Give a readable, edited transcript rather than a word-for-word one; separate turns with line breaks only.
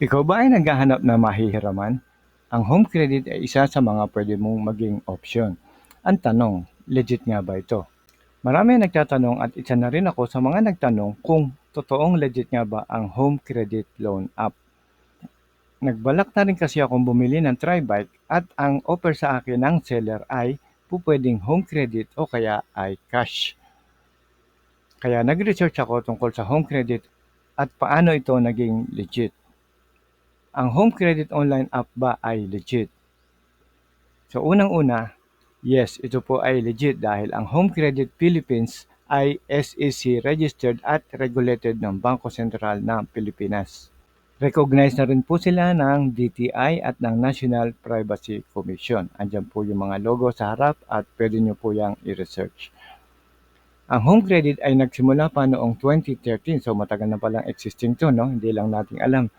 Ikaw ba ay naghahanap na mahihiraman? Ang home credit ay isa sa mga pwede mong maging opsyon. Ang tanong, legit nga ba ito? Marami ang nagtatanong at isa na rin ako sa mga nagtanong kung totoong legit nga ba ang home credit loan app. Nagbalak na rin kasi akong bumili ng Tribike at ang offer sa akin ng seller ay pupwedeng home credit o kaya ay cash. Kaya nag-research ako tungkol sa home credit at paano ito naging legit. Ang home credit online app ba ay legit? So unang-una, yes, ito po ay legit dahil ang Home Credit Philippines ay SEC registered at regulated ng Bangko Sentral ng Pilipinas. Recognized na rin po sila ng DTI at ng National Privacy Commission. Andiyan po yung mga logo sa harap at pwede nyo po yung i-research. Ang home credit ay nagsimula pa noong 2013, so matagal na palang existing to, no? Hindi lang natin alam.